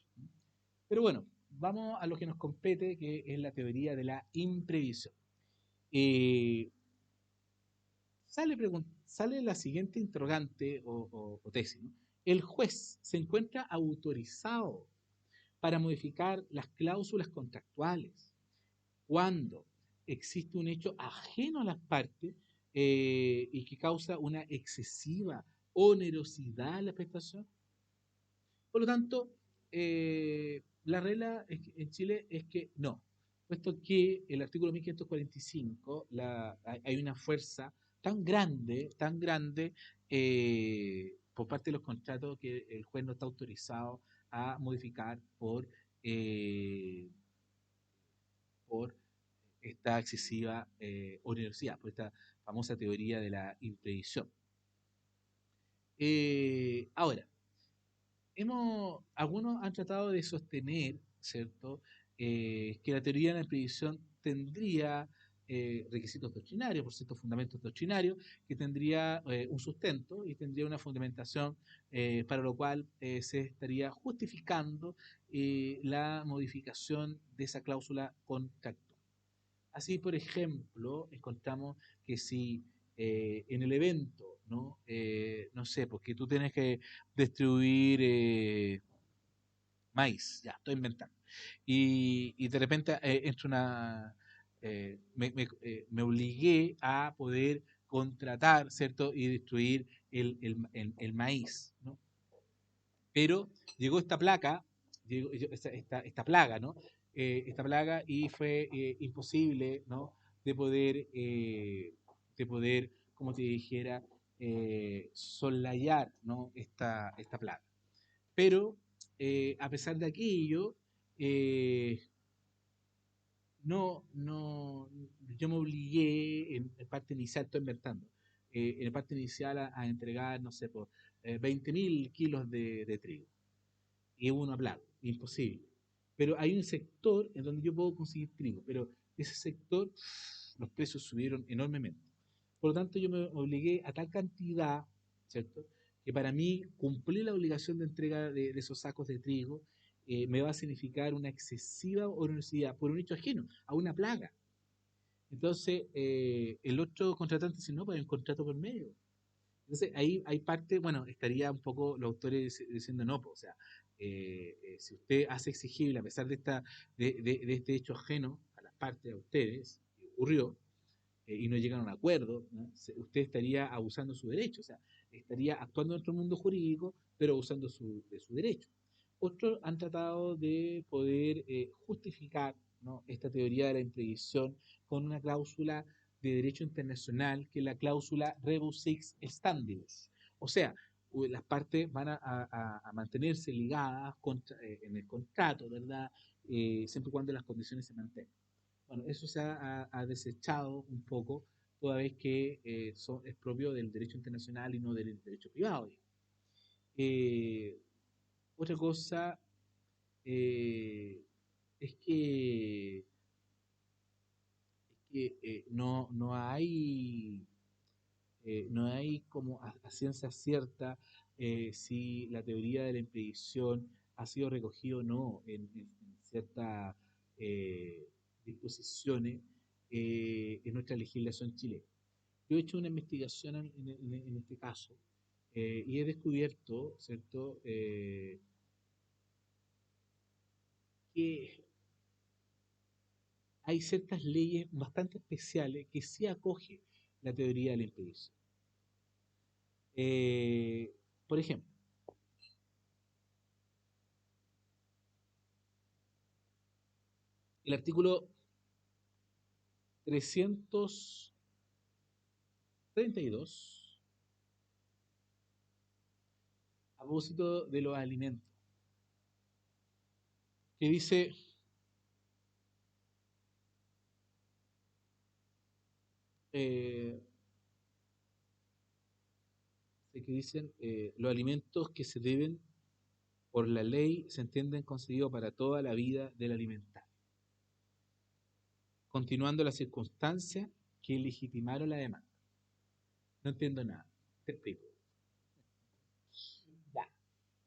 Pero bueno, vamos a lo que nos compete, que es la teoría de la imprevisión. Eh, sale la siguiente interrogante o tesis, ¿no? El juez se encuentra autorizado para modificar las cláusulas contractuales cuando existe un hecho ajeno a las partes y que causa una excesiva onerosidad a la prestación. Por lo tanto, la regla en Chile es que no, puesto que el artículo 1545 hay una fuerza tan grande por parte de los contratos que el juez no está autorizado a modificar por esta excesiva onerosidad, por esta famosa teoría de la imprevisión. Ahora, algunos han tratado de sostener, ¿cierto?, que la teoría de la imprevisión tendría requisitos doctrinarios, por ciertos fundamentos doctrinarios, que tendría un sustento y tendría una fundamentación para lo cual se estaría justificando la modificación de esa cláusula contractual. Así, por ejemplo, encontramos que si en el evento, ¿no? No sé, porque tú tienes que distribuir maíz, ya, estoy inventando. Y de repente entra me obligué a poder contratar, ¿cierto? Y distribuir el maíz, ¿no? Pero llegó esta placa, esta plaga, ¿no? Esta plaga y fue imposible, ¿no? De poder, como te dijera, soslayar, ¿no? Esta plaga. Pero a pesar de aquello, eh, yo me obligué en parte inicial, estoy inventando, en parte inicial a entregar, no sé, por 20.000 kilos de trigo y hubo una plaga, imposible. Pero hay un sector en donde yo puedo conseguir trigo, pero ese sector, los precios subieron enormemente. Por lo tanto, yo me obligué a tal cantidad, ¿cierto? Que para mí cumplir la obligación de entrega de esos sacos de trigo me va a significar una excesiva onerosidad por un hecho ajeno, a una plaga. Entonces, el otro contratante dice, no, pues hay un contrato por medio. Entonces, ahí hay parte, bueno, estaría un poco los autores diciendo no, pues, o sea, si usted hace exigible, a pesar de, de este hecho ajeno a las partes, a ustedes, que ocurrió, y no llegan a un acuerdo, ¿no? Usted estaría abusando de su derecho, o sea, estaría actuando en otro mundo jurídico, pero abusando de su derecho. Otros han tratado de poder justificar, ¿no?, esta teoría de la imprevisión con una cláusula de derecho internacional, que es la cláusula rebus sic stantibus. O sea, las partes van a mantenerse ligadas en el contrato, ¿verdad? Siempre y cuando las condiciones se mantengan. Bueno, eso se ha desechado un poco, toda vez que es propio del derecho internacional y no del derecho privado. Eh, Otra cosa eh, es que, no hay no hay como a ciencia cierta si la teoría de la impedición ha sido recogida o no en ciertas eh, disposiciones en nuestra legislación chilena. Yo he hecho una investigación en este caso y he descubierto, ¿cierto?, que hay ciertas leyes bastante especiales que sí acoge la teoría de la impedición. Eh, por ejemplo, el artículo 332, a propósito de los alimentos, que dice, eh, que dicen los alimentos que se deben por la ley se entienden concedidos para toda la vida del alimentario, continuando las circunstancias que legitimaron la demanda. No entiendo nada. Te explico. Ya.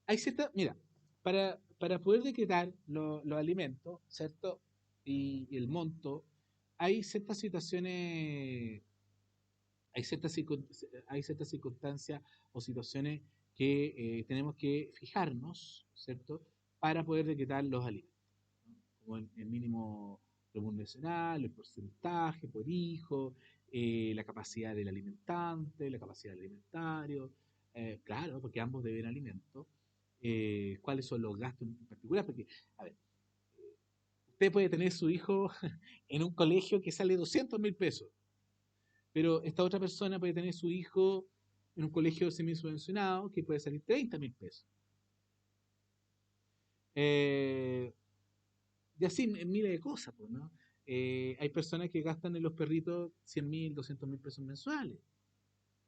Hay cierta, mira, para poder decretar los alimentos, ¿cierto? Y el monto, hay ciertas situaciones, hay ciertas circunstancias o situaciones que tenemos que fijarnos, ¿cierto? Para poder decretar los alimentos, ¿no? Como el mínimo remuneracional, el porcentaje por hijo, la capacidad del alimentante, la capacidad del alimentario, claro, porque ambos deben alimento, cuáles son los gastos en particular, porque, a ver, usted puede tener su hijo en un colegio que sale 200.000 pesos, pero esta otra persona puede tener su hijo en un colegio semisubvencionado que puede salir 30.000 pesos. Eh, y así miles de cosas, pues, ¿no? Hay personas que gastan en los perritos 100.000, 200.000 pesos mensuales.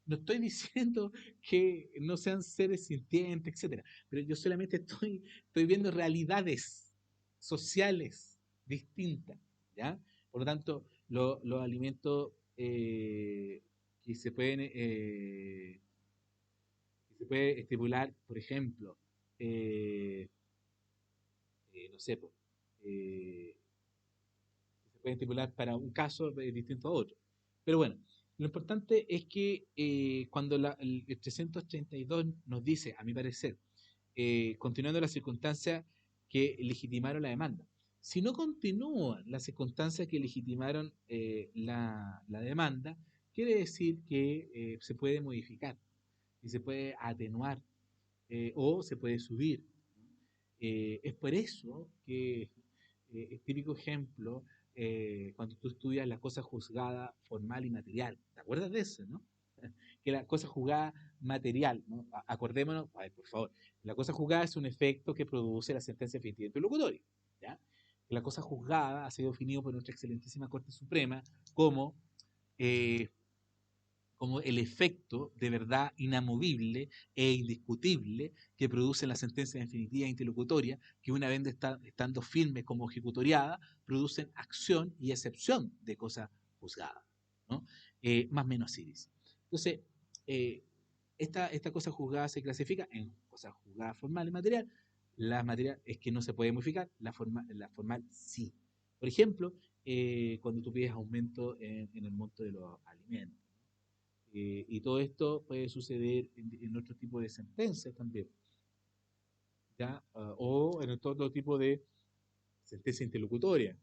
No estoy diciendo que no sean seres sintientes, etcétera, pero yo solamente estoy viendo realidades sociales distintas, ¿ya? Por lo tanto, los alimentos que se pueden que se puede estipular, por ejemplo, eh, no sé, po, eh, que se puede estipular para un caso distinto a otro. Pero bueno, lo importante es que cuando el 332 nos dice, a mi parecer, continuando las circunstancias que legitimaron la demanda, si no continúan las circunstancias que legitimaron la demanda, quiere decir que se puede modificar y se puede atenuar o se puede subir. Es por eso que es típico ejemplo cuando tú estudias la cosa juzgada formal y material. ¿Te acuerdas de eso, no? Que la cosa juzgada material, ¿no? Acordémonos, a ver, por favor, la cosa juzgada es un efecto que produce la sentencia definitiva interlocutoria, ¿ya? Que la cosa juzgada ha sido definido por nuestra excelentísima Corte Suprema como eh, como el efecto de verdad inamovible e indiscutible que produce la sentencia definitiva e interlocutoria, que una vez estando firme como ejecutoriada, producen acción y excepción de cosa juzgada, ¿no? Más o menos así dice. Entonces, eh, esta cosa juzgada se clasifica en cosa juzgada formal y material. La material es que no se puede modificar, la formal sí. Por ejemplo, cuando tú pides aumento en el monto de los alimentos. Y todo esto puede suceder en otro tipo de sentencias también, ¿ya? O en todo tipo de sentencia interlocutoria.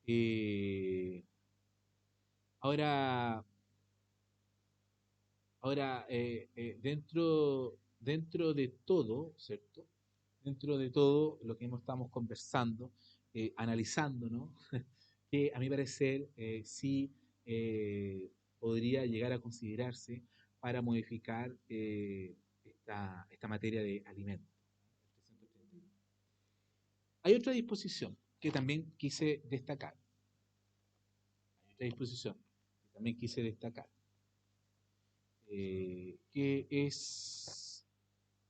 Eh, ahora, dentro de todo, ¿cierto? Dentro de todo lo que estamos conversando, analizando, ¿no? Que a mi parecer sí podría llegar a considerarse para modificar esta materia de alimentos. Hay otra disposición que también quise destacar. Hay otra disposición que también quise destacar, que es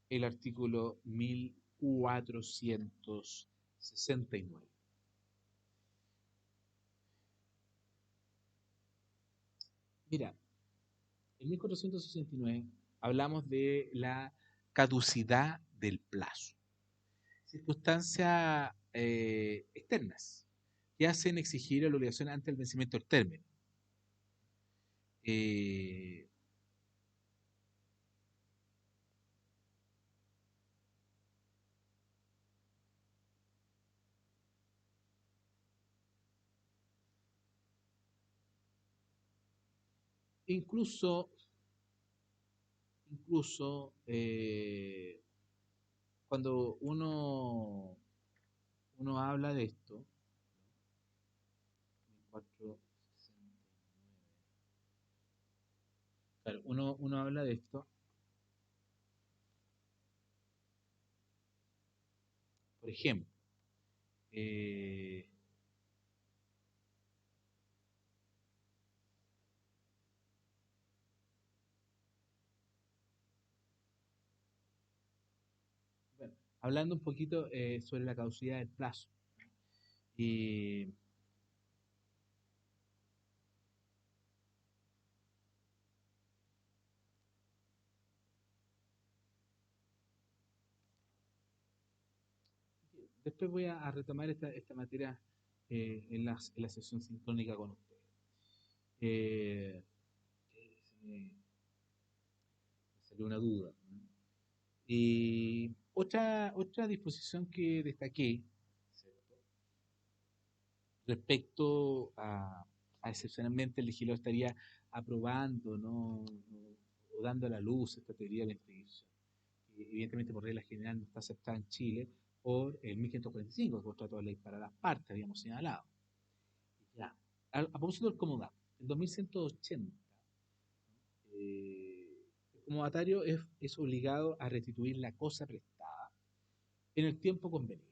el artículo 1469. Mira, en 1469 hablamos de la caducidad del plazo, circunstancias externas que hacen exigir la obligación ante el vencimiento del término. Eh, incluso incluso cuando uno habla de esto, 1469, claro, uno habla de esto, por ejemplo, eh, bueno, hablando un poquito sobre la caducidad del plazo. Y después voy a retomar esta materia en la sesión sincrónica con ustedes. Eh, me salió una duda, ¿no? Y otra disposición que destaqué, ¿cierto? Respecto a excepcionalmente el legislador estaría aprobando, ¿no? O dando a la luz esta teoría de la inscripción, que evidentemente por regla general no está aceptada en Chile por el 1545, el contrato de ley para las partes, habíamos señalado. Ya. A propósito del comodato, en 2180, el comodatario es obligado a restituir la cosa prestada en el tiempo convenido.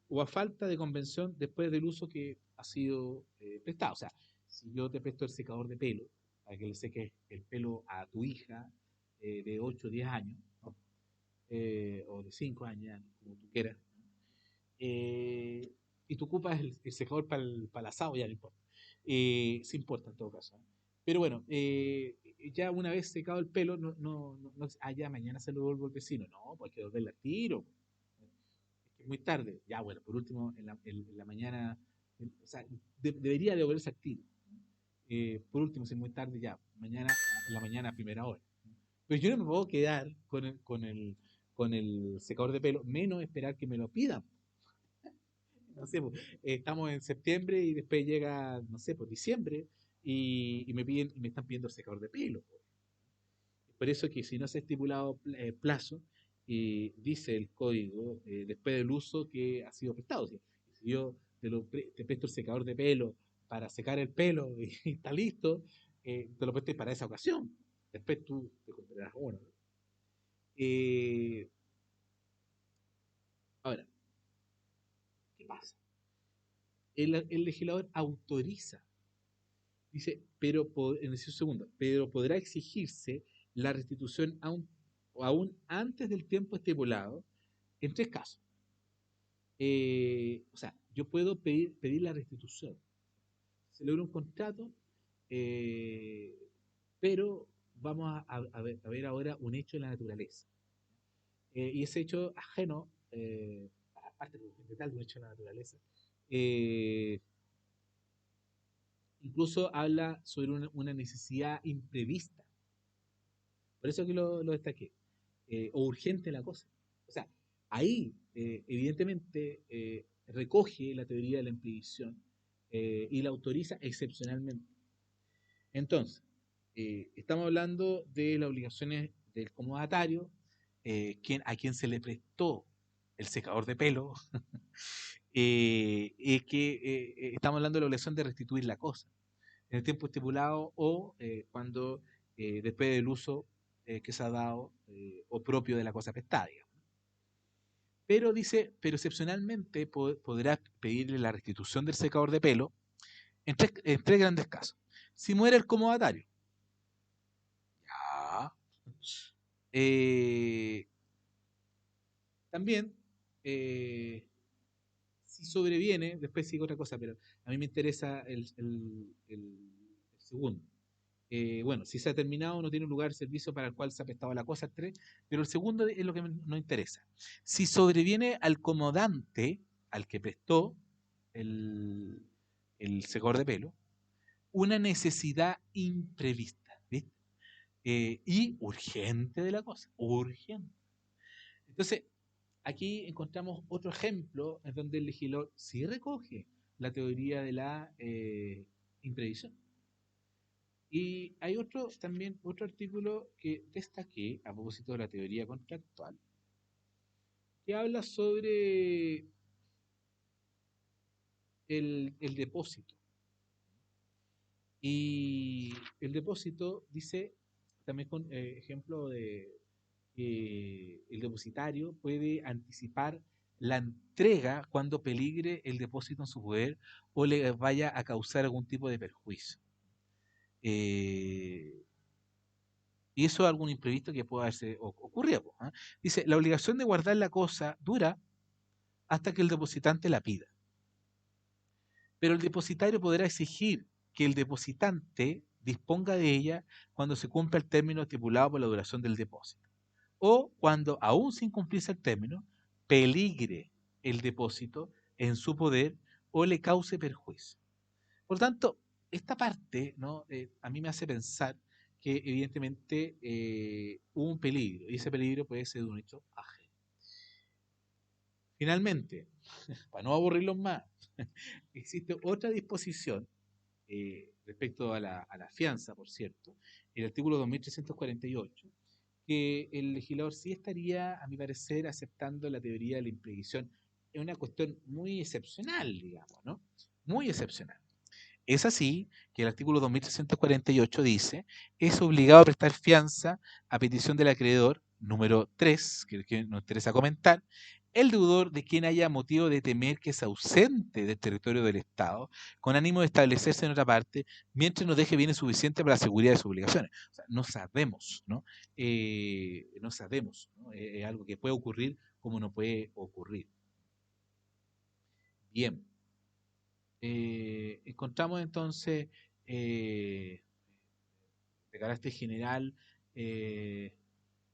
O a falta de convención después del uso que ha sido prestado. O sea, si yo te presto el secador de pelo para que le seques el pelo a tu hija de 8 o 10 años, ¿no? O de 5 años, como tú quieras, y tú ocupas el secador para el asado, ya no importa. Sí importa en todo caso, ¿eh? Pero bueno, ya una vez secado el pelo, ya mañana se lo devuelvo al vecino. No, pues hay que devolverle al tiro. Es que es muy tarde. Ya bueno, por último, en la mañana, o sea, debería devolverse al tiro. Por último, si es muy tarde, ya, mañana, en la mañana a primera hora. Pero yo no me puedo quedar con el secador de pelo, menos esperar que me lo pidan. No sé, pues, estamos en septiembre y después llega, no sé, pues diciembre y me están pidiendo el secador de pelo. Por eso que si no se ha estipulado plazo, dice el código, después del uso que ha sido prestado. Si yo te presto el secador de pelo para secar el pelo y está listo, te lo presté para esa ocasión. Después tú te comprarás uno, ¿no? Eh, ahora, ¿qué pasa? El legislador autoriza. Dice, en el segundo, pero podrá exigirse la restitución aún antes del tiempo estipulado en tres casos. O sea, yo puedo pedir la restitución. Se logra un contrato, eh, pero vamos a ver ahora un hecho de la naturaleza. Y ese hecho ajeno parte fundamental de un hecho de la naturaleza, eh, incluso habla sobre una necesidad imprevista. Por eso que lo destaqué. O urgente la cosa. O sea, ahí, evidentemente, recoge la teoría de la imprevisión y la autoriza excepcionalmente. Entonces, estamos hablando de las obligaciones del comodatario, a quien se le prestó el secador de pelo, estamos hablando de la obligación de restituir la cosa en el tiempo estipulado o cuando después del uso que se ha dado o propio de la cosa prestada, digamos. Pero dice, pero excepcionalmente podrá pedirle la restitución del secador de pelo en tres grandes casos. Si muere el comodatario, ya. Eh, también, si sobreviene, después sigue otra cosa, pero a mí me interesa el segundo. Bueno, si se ha terminado, no tiene un lugar de servicio para el cual se ha prestado la cosa, 3, pero el segundo es lo que nos interesa. Si sobreviene al comodante, al que prestó el, el secador de pelo, una necesidad imprevista, ¿viste? Y urgente de la cosa, urgente. Entonces, aquí encontramos otro ejemplo en donde el legislador sí recoge la teoría de la imprevisión. Y hay también otro artículo que destaqué a propósito de la teoría contractual, que habla sobre el depósito. Y el depósito dice, también con ejemplo de que el depositario puede anticipar la entrega cuando peligre el depósito en su poder o le vaya a causar algún tipo de perjuicio. Eh, y eso es algún imprevisto que pueda haberse ocurrido. ¿Ah? Dice, la obligación de guardar la cosa dura hasta que el depositante la pida. Pero el depositario podrá exigir que el depositante disponga de ella cuando se cumpla el término estipulado por la duración del depósito. O cuando, aún sin cumplirse el término, peligre el depósito en su poder o le cause perjuicio. Por tanto, esta parte, ¿no? A mí me hace pensar que evidentemente hubo un peligro y ese peligro puede ser de un hecho ajeno. Finalmente, para no aburrirlos más, existe otra disposición respecto a la fianza, por cierto, el artículo 2348, que el legislador sí estaría, a mi parecer, aceptando la teoría de la imprevisión. Es una cuestión muy excepcional, digamos, ¿no? Muy excepcional. Es así que el artículo 2348 dice, es obligado a prestar fianza a petición del acreedor, número 3, que nos interesa comentar, el deudor de quien haya motivo de temer que se ausente del territorio del Estado, con ánimo de establecerse en otra parte, mientras no deje bienes suficientes para la seguridad de sus obligaciones. O sea, no sabemos, ¿no? No sabemos, ¿no? Es algo que puede ocurrir como no puede ocurrir. Bien. Encontramos entonces eh, de carácter general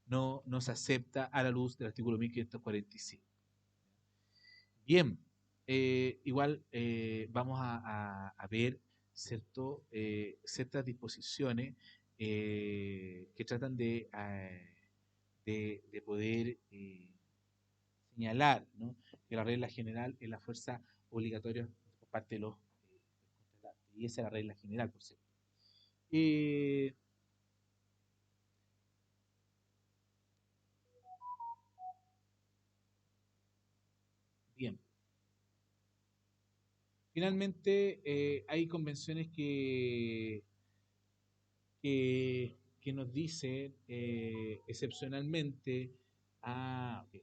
no se acepta a la luz del artículo 1545. Bien, igual vamos a ver ciertas disposiciones que tratan de poder señalar, ¿no? Que la regla general es la fuerza obligatoria por parte de los contratantes. Y esa es la regla general, por cierto. Eh, bien, finalmente hay convenciones que nos dicen excepcionalmente, ok,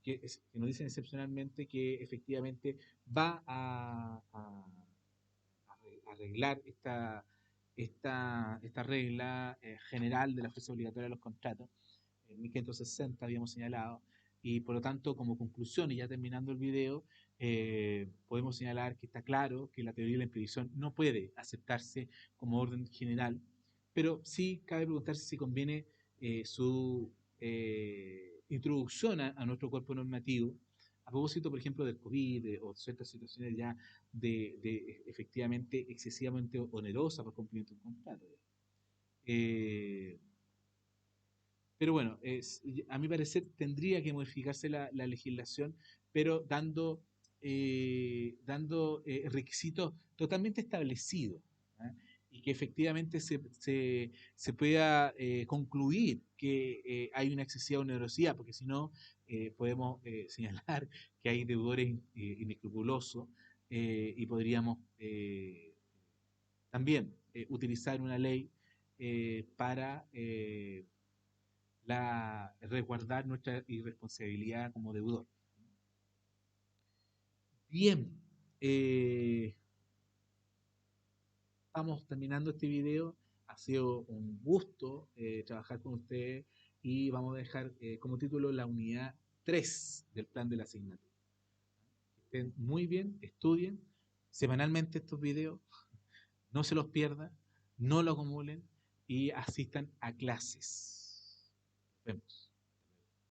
que nos dicen excepcionalmente que efectivamente va a arreglar esta regla general de la fuerza obligatoria de los contratos, en 1560 habíamos señalado, y por lo tanto, como conclusión, y ya terminando el video, podemos señalar que está claro que la teoría de la imprevisión no puede aceptarse como orden general, pero sí cabe preguntarse si conviene su introducción a nuestro cuerpo normativo A propósito, por ejemplo, del COVID o ciertas situaciones ya de efectivamente excesivamente onerosas por cumplimiento de un contrato. Eh, pero bueno, a mi parecer tendría que modificarse la legislación, pero dando requisitos totalmente establecidos, ¿ah? Y que efectivamente se pueda concluir que hay una excesiva onerosidad, porque si no, podemos señalar que hay deudores inescrupulosos y podríamos también utilizar una ley para resguardar nuestra irresponsabilidad como deudor. Bien, eh, estamos terminando este video. Ha sido un gusto trabajar con ustedes y vamos a dejar como título la unidad 3 del plan de la asignatura. Estén muy bien, estudien semanalmente estos videos, no se los pierdan, no lo acumulen y asistan a clases. Nos vemos.